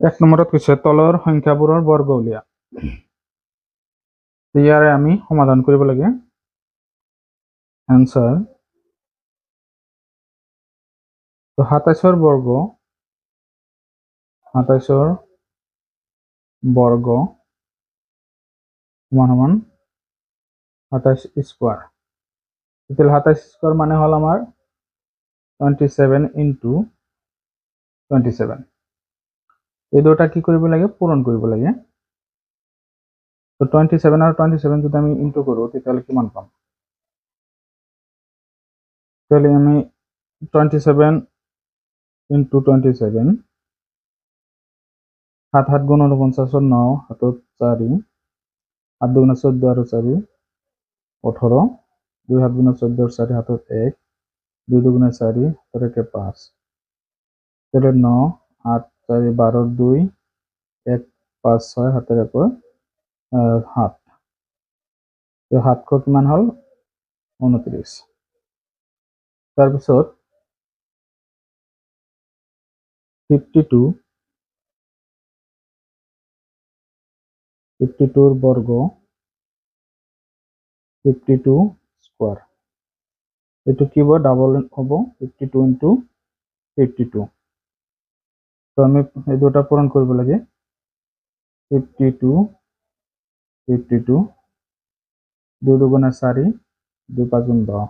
এক নম্বৰত কৈছে তলৰ সংখ্যাবোৰৰ বৰ্গ উলিয়া। ইয়াৰে আমি সমাধান কৰিব লাগে। এনসাৰ 27ৰ বৰ্গ সমান 27 স্কোয়াৰ। তাহলে 27 স্কোয়াৰ মানে হল আমাৰ 27 ইন্টু 27। এই দুটা কি কৰিব লাগে, পূৰণ কৰিব লাগে। তো 27 আৰু 27 যদি আমি ইন্টু কৰো তেতিয়াহ'লে কিমান পাম? তাহলে আমি 27 ইন্টু 27 7 7 গুণ 49 9 হাতত 4 7 দুগুণে 14 আৰু 4 18 2 7 গুণে 14 4 হাতত 1 2 দুগুণে 4 হাতত 1 5 তাহলে 9 8 4 12 2 1 5 6 হাতের 1 7 তো 7 কিমান হল 29। তাৰপিছত 52 বর্গ 52 স্কোয়ার। এটা কি হবে, ডাবল হবো 52 ইন্টু 52। তো আমি এই দুটা পূরণ করব লাগে। 52 52 2 দুগুণে 4 2 5 গুণ 10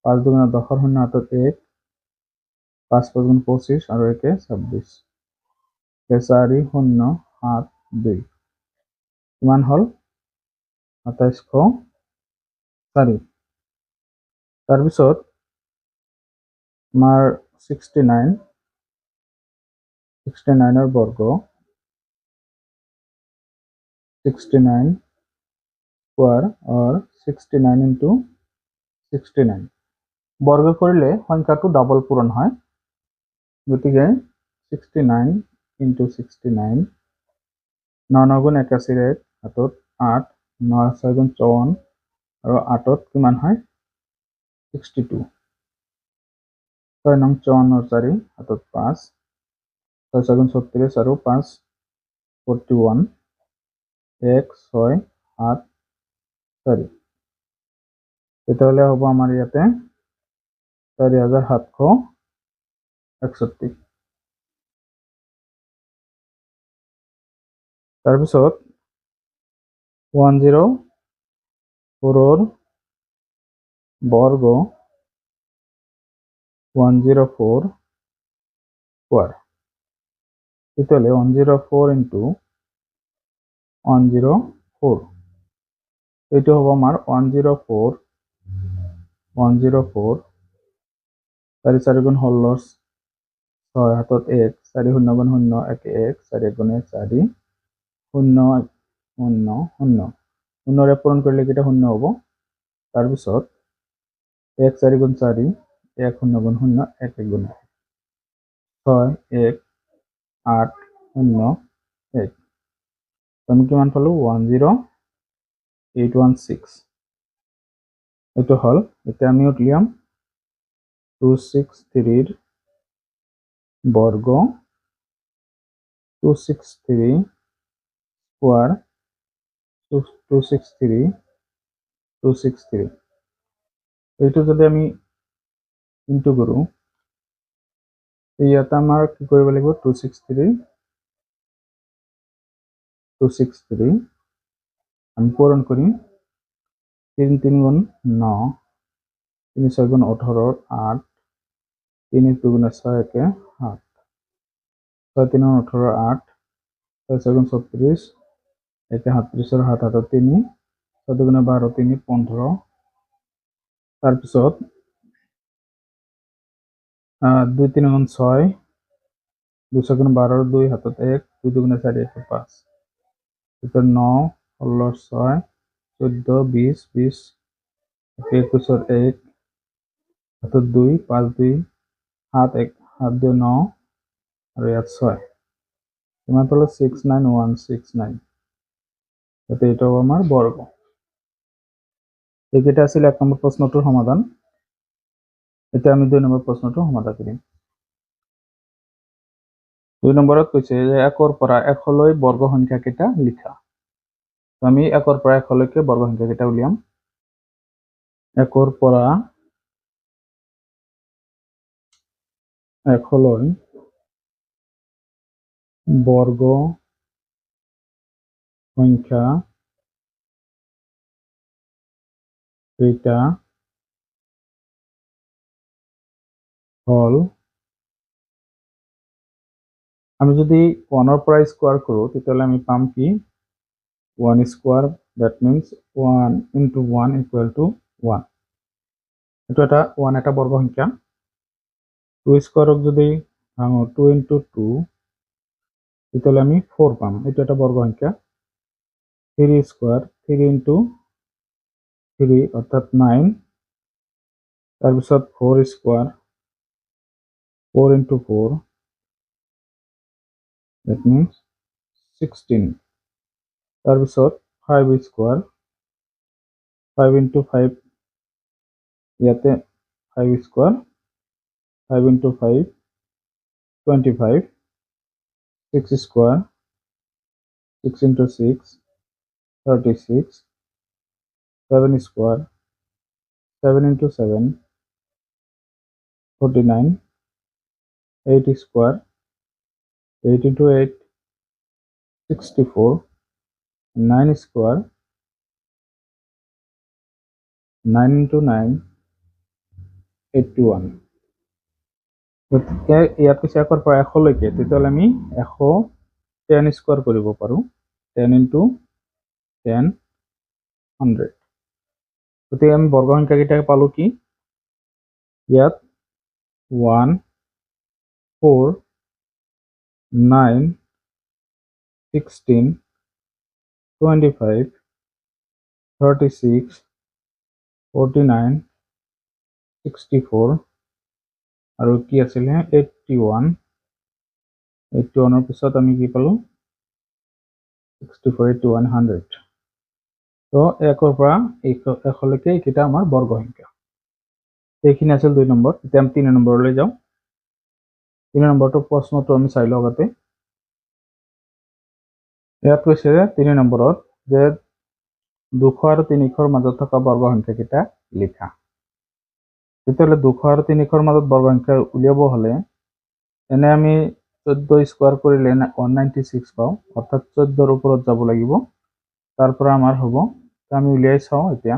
5 দুগুণে 10 শূন্য হাতত 1 5 5 গুণ 25 আৰু 1 26 4 0 7 2 কিমান হল 2704। তাৰপিছত আমাৰ 69ৰ বৰ্গ 69 স্কোয়ার और 69 ইন্টু 69 বর্গ করলে সংখ্যাটো ডাবল পূরণ হয়। গতিকে 69 ইন্টু 69 9 9 গুণ 81 1 হাতত 8 9 6 গুণ 54 আৰু 8ত কিমান হয় 62 6 9 54 4 হাতত 5 6 6 গুণ 36 আৰু 5 41 1 6 7 4। তেতিয়াহ'লে হ'ব আমাৰ ইয়াতে 4761। তাৰপিছত 104ৰ বৰ্গ 104 স্কোয়াৰ। তেতিয়াহ'লে 104 ইন্টু 104 এইটো হ'ব আমাৰ 104 4 4 গুণ 16 6 হাতত 1 4 0 গুণ 0 1 1 4 গুণে 4 0 0 0 0ৰে পূৰণ কৰিলে কেইটা 0 হ'ব। তাৰপিছত 1 4 গুণ 4 1 0 গুণ 0 1 1 গুণ 6 1 8 0 1 আমি কিমান পালো 10816। এইটো হল। এতিয়া আমি উলিয়াম 263 বর্গ 263 স্কোয়ার 263 এইটো যদি আমি ইনটু কৰো ইয়াতে আমাৰ কি কৰিব লাগিব 263 আমি পূরণ করি 3 3 গুণ 9 3 6 গুণ 18 8 3 2 গুণ 6 1 7 6 3 গুণ 18 8 6 6 গুণ 36 1 37 7 হাতত 3 6 2 গুণ 12 3 15। তাৰপিছত 2 3 গুণ 6 2 6 গুণ 12 2 হাতত 1 2 2 গুণ 4 1 5 9 16 6 14 20 20 21 1 হাতত 2 5 2 7 1 7 2 9 আৰু ইয়াত 6 কিমান পালো 69169। যাতে এটাও আমাৰ বৰ্গ। এইকেইটা আছিল 1 নম্বৰ প্ৰশ্নটোৰ সমাধান। এতিয়া আমি 2 নম্বৰ প্ৰশ্নটো সমাধান কৰিম। 2 নম্বৰত কৈছে যে 1 পৰা 1 লৈ বৰ্গ সংখ্যা কেইটা লিখা। তো আমি 1 পৰা 1 লৈকে বৰ্গ সংখ্যা কেইটা উলিয়াম। 1 পৰা 1 লৈ বৰ্গ সংখ্যা এটা হল, আমি যদি 1 পৰা স্কোয়ার করো তাহলে আমি পাম কি 1 square, that means 1 into 1 equal to 1। এটা 1 এটা বর্গ সংখ্যা। 2 স্কোয়ারক যদি ভাঙো 2 into 2 তাহলে আমি 4 পাম, এটা একটা বর্গ সংখ্যা। 3 স্কোয়ার 3 into 3 অর্থাৎ 9। তারপিছত 4 square 4 into 4 that means 16। তারপিছত 5 square 5 into 5 ইয়াতে 5 square 5 into 5 25। 6 square 6 into 6 36। 7 square 7 into 7 49। 8 square 8 into 8 64। 9 square 9 into 9 81। গতিকে ইয়াত কৈছে 1 পৰা 1 লৈকে, তেতিয়াহ'লে আমি 110 স্কোয়াৰ কৰিব পাৰো। 10 into 10 100। গতিকে আমি বর্গ সংখ্যা কেইটাকে পালো কি, ইয়াত 1 4 9 16 25 36 49 64 আৰু কি আছিলে 81। 81 পিছত আমি কি পালো 64 81 100। তো 1 পৰা 1 লৈকে এইকেইটা আমাৰ বৰ্গ সংখ্যা। এইখিনি আছিল 2 নম্বৰ। এতিয়া আমি 3 নম্বৰলৈ যাওঁ। 3 নম্বৰটো প্ৰশ্নটো আমি চাই লওঁ আগতে। ইয়াত কৈছে 3 নম্বৰত যে 200 আৰু 300 মাজত থকা বৰ্গ সংখ্যা কেইটা লিখা। তেতিয়াহ'লে 200 আৰু 300 মাজত বৰ্গ সংখ্যা উলিয়াব হলে এনে আমি 14 স্কোয়াৰ কৰিলে 196 পাওঁ, অৰ্থাৎ 14 ওপৰত যাব লাগিব। তাৰপৰ আমাৰ হব, আমি উলিয়াই চাওঁ এতিয়া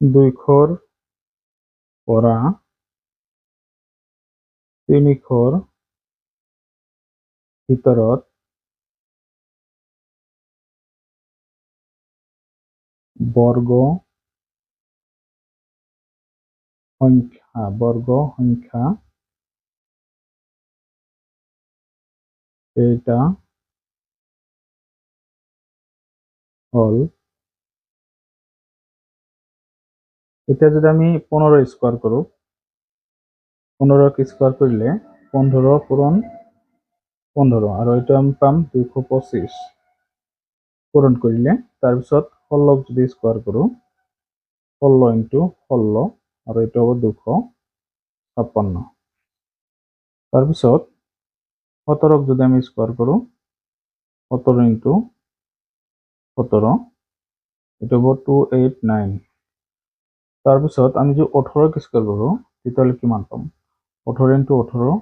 200 পৰা 300 ভিতৰত বর্গ সংখ্যা এটা হল। এটা যদি আমি 15 স্কোয়ার করো, 15 স্কোয়ার করলে 15 পূরণ 15 আর এটা আমি পাম 225 পূরণ করলে। তারপিছত 16 যদি স্কোয়ার করো 16 into 16 আর এটা হবো 256। তারপিছত 17 যদি আমি স্কোয়ার করো 17 into 17 এটা হবো 289। তারপিছত আমি যদি 18 স্কোয়ার করো তাহলে কিমান পাম 18 into 18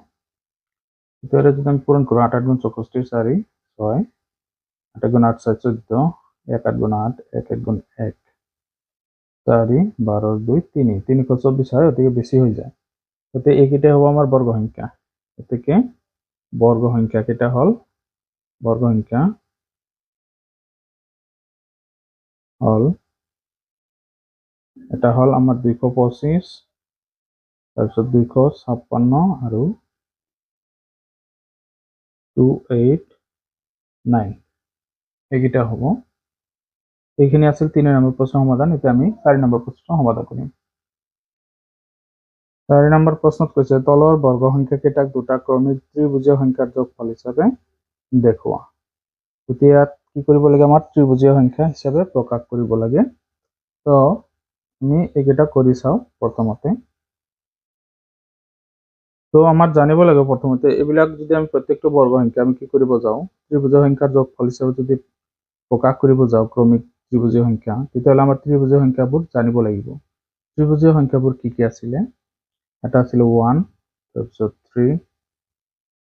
তাহলে যদি আমি পূরণ করো 8 8 গুণ 64 4 6 8 গুণ 8 6 14 1 8 গুণ 8 1 1 গুণ 1 4 12 2 3 324 হয়, ওদিকে বেশি হয়ে যায়। তাতে এইকেইটা হবো আমার বর্গ সংখ্যা। এদিকে বর্গ সংখ্যা কেটা হল, বর্গ সংখ্যা হল এটা হল আমার 225, তারপিছত 256 আৰু 289 এইকেইটা হব। এইখিনি আছিল 3 নম্বৰ প্ৰশ্ন সমাধান। এতিয়া আমি 4 নম্বৰ প্ৰশ্ন সমাধান কৰিম। 4 নম্বৰ প্ৰশ্নত কৈছে তলৰ বৰ্গ সংখ্যা কেইটাক দুটা ক্ৰমিক ত্ৰিভুজীয় সংখ্যাৰ যোগফল হিচাপে দেখুওৱা। গতিকে ইয়াত কি কৰিব লাগে, আমাৰ ত্ৰিভুজীয় সংখ্যা হিচাপে প্ৰকাশ কৰিব লাগে। তো আমি এইকেইটা কৰি চাওঁ। প্ৰথমতে তো আমাৰ জানিব লাগে প্ৰথমতে এইবিলাক যদি আমি প্ৰত্যেকটো বৰ্গ সংখ্যা আমি কি কৰিব যাওঁ ত্ৰিভুজৰ সংখ্যাৰ যোগফল হিচাপে যদি প্ৰকাশ কৰিব যাওঁ ক্ৰমিক ত্ৰিভুজীয় সংখ্যা তেতিয়াহ'লে আমাৰ ত্ৰিভুজীয় সংখ্যাবোৰ জানিব লাগিব ত্ৰিভুজীয় সংখ্যাবোৰ কি আছিলে এটা আছিল 1 তাৰপিছত 3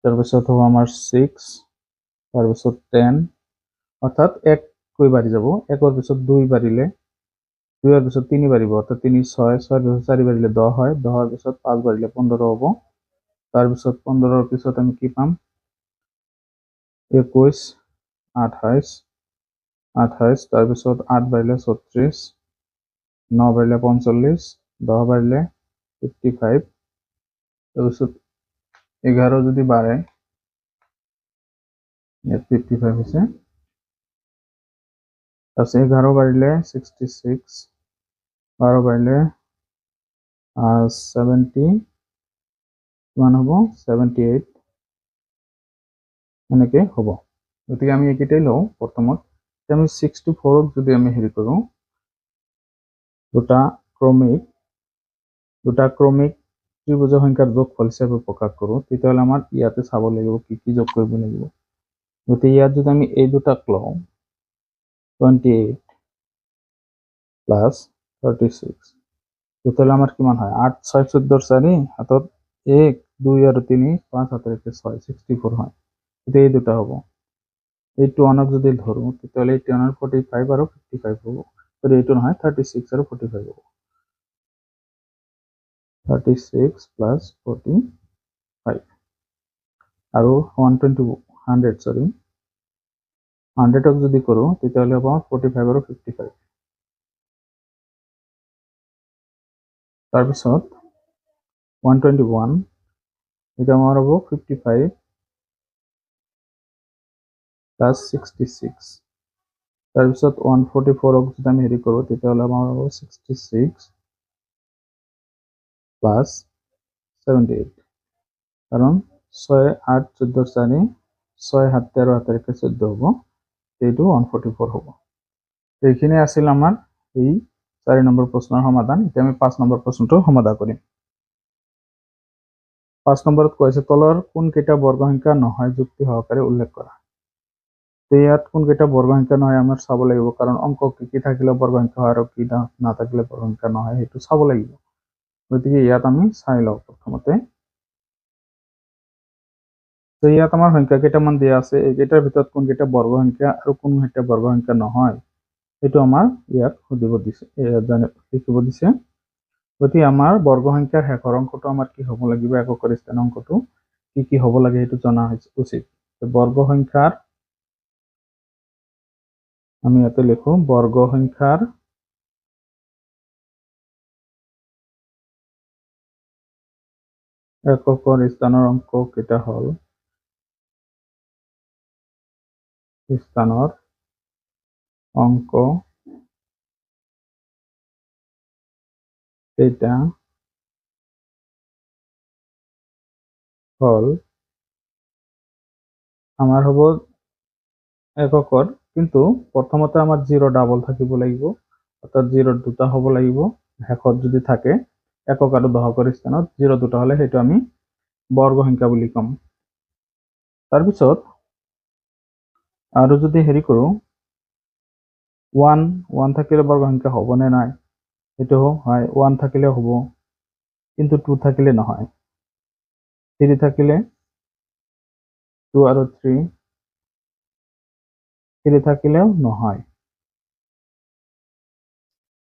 তাৰপিছত হ'ব আমাৰ 6 তাৰপিছত 10 অৰ্থাৎ 1 কৈ বাঢ়ি যাব 1ৰ পিছত 2 বাঢ়িলে 2ৰ পিছত 3 বাঢ়িব অৰ্থাৎ 3 6 6ৰ পিছত 4 বাঢ়িলে 10 হয় 10ৰ পিছত 5 বাঢ়িলে 15 হ'ব তাৰপিছত 15ৰ পিছত আমি কি পাম 21 28 28 তাৰপিছত 8 বাঢ়িলে 36 9 বাঢ়িলে 45 10 বাঢ়িলে 55 তাৰপিছত 11 যদি বাঢ়ে ইয়াত 55 হৈছে তাৰপিছত 11 বাঢ়িলে 66 12 বাঢ়িলে 70 কিমান হ'ব 78 এনেকৈ হ'ব গতিকে আমি এইকেইটাই লওঁ প্ৰথমত আমি 64ক যদি আমি হেৰি কৰোঁ দুটা ক্ৰমিক ত্ৰিভুজৰ সংখ্যাৰ যোগফল হিচাপে প্ৰকাশ কৰোঁ তেতিয়াহ'লে আমাৰ ইয়াতে চাব লাগিব কি কি যোগ কৰিব লাগিব গতিকে ইয়াত যদি আমি এই দুটাক লওঁ 28 প্লাছ 36 তেতিয়াহ'লে আমাৰ কিমান হয় 8 6 14 4 হাতত 1 2 আৰু 3 5 হাতৰ 1 6 64 হয় গতিকে এই দুটা হ'ব এইটো ওৱানক যদি ধৰোঁ তেতিয়াহ'লে এইটো ওৱানৰ 45 আৰু 55 হ'ব যদি এইটো নহয় 36 আৰু 45 হ'ব 36 প্লাছ 45 আৰু 100ক যদি কৰোঁ তেতিয়াহ'লে হ'ব 45 আৰু 55 তাৰপিছত 121 এটা আমাৰ হ'ব 55 প্লাছ 66 তাৰপিছত 144ক যদি আমি হেৰি কৰোঁ তেতিয়াহ'লে আমাৰ হ'ব 66 প্লাছ 78 কাৰণ 6 8 14 4 6 7 13 হাতৰ 1 14 হ'ব এইটো 144 হ'ব এইখিনি আছিল আমাৰ এই 4 নম্বৰ প্ৰশ্নৰ সমাধান এতিয়া আমি 5 নম্বৰ প্ৰশ্নটো সমাধান কৰিম 5 নম্বৰত কৈছে তলৰ কোনকেইটা বৰ্গ সংখ্যা নহয় যুক্তি সহকাৰে উল্লেখ কৰা ইয়াত কোনকেইটা বৰ্গ সংখ্যা নহয় আমাৰ চাব লাগিব কাৰণ অংক কি থাকিলে বৰ্গ সংখ্যা হয় আৰু কি নাথাকিলে বৰ্গ সংখ্যা নহয় সেইটো চাব লাগিব গতিকে ইয়াত আমি চাই লওঁ প্ৰথমতে তো ইয়াত আমাৰ সংখ্যা কেইটামান দিয়া আছে এইকেইটাৰ ভিতৰত কোনকেইটা বৰ্গ সংখ্যা আৰু কোনকেইটা বৰ্গ সংখ্যা নহয় সেইটো আমাৰ ইয়াত সুধিব দিছে লিখিব দিছে গতিকে আমাৰ বৰ্গ সংখ্যাৰ শেষৰ অংকটো আমাৰ কি হ'ব লাগিব এককৰ স্থান অংকটো কি হ'ব লাগে সেইটো জনা উচিত বৰ্গ সংখ্যাৰ আমি ইয়াতে লিখো বৰ্গ সংখ্যাৰ এককৰ স্থানৰ অংক কেইটা হ'ল স্থানৰ অংক কেইটা হ'ল আমাৰ হ'ব এককৰ কিন্তু প্ৰথমতে আমাৰ 0 ডাবল থাকিব লাগিব অৰ্থাৎ 0 দুটা হ'ব লাগিব শেষত যদি থাকে একক আৰু দশকৰ স্থানত 0 দুটা হ'লে সেইটো আমি বৰ্গ সংখ্যা বুলি ক'ম তাৰপিছত আৰু যদি হেৰি কৰোঁ 1 থাকিলে বৰ্গ সংখ্যা হ'ব নে নাই সেইটো হয় 1 থাকিলে হ'ব কিন্তু 2 থাকিলে নহয় 3 থাকিলে 2 আৰু 3 থাকিলেও নহয়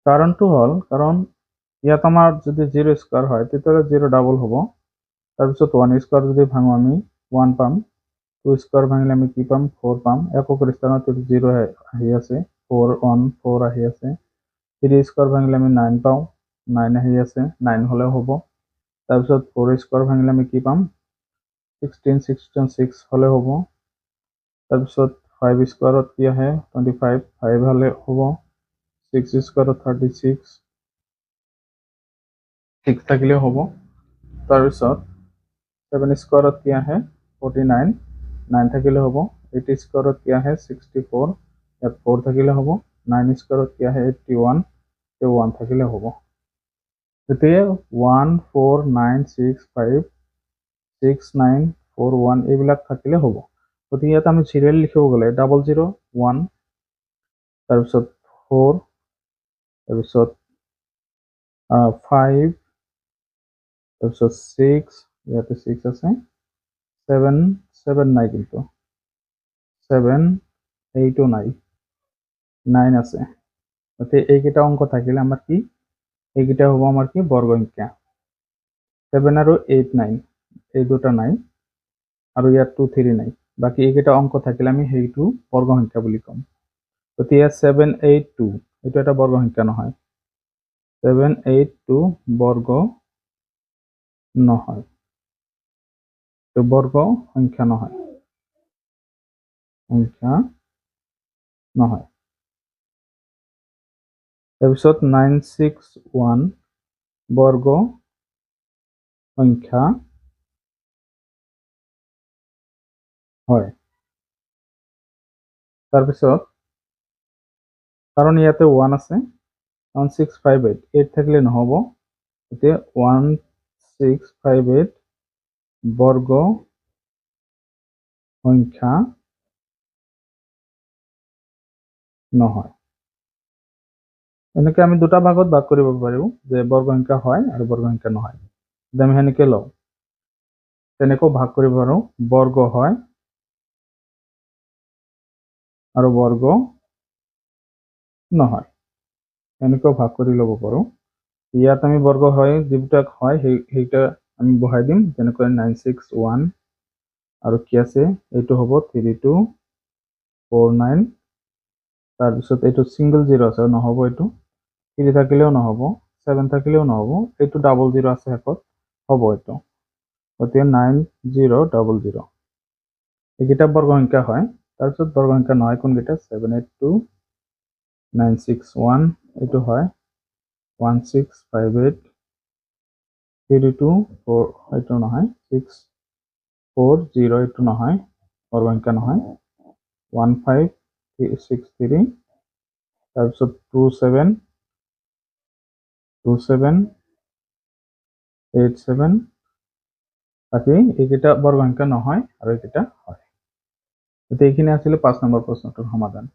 কাৰণটো হ'ল কাৰণ ইয়াত আমাৰ যদি 0 স্কয়াৰ হয় তেতিয়াহ'লে 0 ডাবল হ'ব তাৰপিছত 1 স্কয়াৰ যদি ভাঙো আমি 1 পাম 2 স্কয়াৰ ভাঙিলে আমি কি পাম 4 পাম এককৰ স্থানত 0 আহি আছে 4 1 4 আহি আছে 3 স্কয়াৰ ভাঙিলে আমি 9 পাওঁ 9 আহি আছে 9 হ'লেও হ'ব তাৰপিছত 4 স্কয়াৰ ভাঙিলে আমি কি পাম 16 6 হ'লে হ'ব তাৰপিছত 5 স্কয়াৰত কি আহে 25 5 হ'লে হ'ব 6 স্কয়াৰত 36 6 থাকিলে হ'ব তাৰপিছত 7 স্কয়াৰত কি আহে 49 9 থাকিলে হ'ব 8 স্কয়াৰত কি আহে 64 ইয়াত 4 থাকিলে হ'ব 9 স্কয়াৰত কি আহে 81 1 থাকিলে হ'ব গতিকে 1 4 9 6 5 6941 এইবিলাক থাকিলে হ'ব। গতিকে ইয়াত আমি সিৰিয়েল লিখিব গ'লে 001 তাৰপিছত 4 তাৰপিছত 5 তাৰপিছত 6 ইয়াতে 6 আছে 7 নাই কিন্তু 7 8ও নাই 9 আছে। গতিকে এইকেইটা অংক থাকিলে আমাৰ কি এইকেইটা হ'ব আমাৰ কি বৰ্গ সংখ্যা 7 আৰু 8 9 এই দুটা নাই আৰু ইয়াত 2 3 নাই বাকি এইকেইটা অংক থাকিলে আমি সেইটো বৰ্গ সংখ্যা বুলি ক'ম। গতিকে 782 এইটো এটা বৰ্গ সংখ্যা নহয় 782 বৰ্গ নহয় তো বৰ্গ সংখ্যা নহয় তাৰপিছত 961 বৰ্গ সংখ্যা হয়। তাৰপিছত কাৰণ ইয়াতে 1 আছে 1658 8 থাকিলে নহ'ব এতিয়া 1658 বৰ্গ সংখ্যা নহয়। এনেকৈ আমি দুটা ভাগত ভাগ কৰিব পাৰোঁ যে বৰ্গ সংখ্যা হয় আৰু বৰ্গ সংখ্যা নহয়। যদি আমি সেনেকৈ লওঁ তেনেকৈ ভাগ কৰিব পাৰোঁ বৰ্গ হয় আৰু বৰ্গ নহয় এনেকৈ ভাগ কৰি ল'ব পাৰোঁ। ইয়াত আমি বৰ্গ হয় যিবিলাক হয় সেইটা আমি বহাই দিম যেনেকৈ 961 আৰু কি আছে এইটো হ'ব 3249 তাৰপিছত এইটো সিঙ্গল 0 আছে নহ'ব এইটো 3 থাকিলেও নহ'ব 7 থাকিলেও নহ'ব এইটো ডাবল 0 আছে শেষত হ'ব এইটো গতিকে 9000 এইকেইটা বৰ্গ সংখ্যা হয়। তাৰপিছত বৰ্গ সংখ্যা নহয় কোনকেইটা 782 961 এইটো হয় 1658 324 এইটো নহয় 640 এইটো নহয় বৰ্গ সংখ্যা নহয় 1563 তাৰপিছত 2787 বাকি এইকেইটা বৰ্গ সংখ্যা নহয় আৰু এইকেইটা হয়। এইখিনি আছিল 5 নম্বৰ প্ৰশ্নটোৰ সমাধান।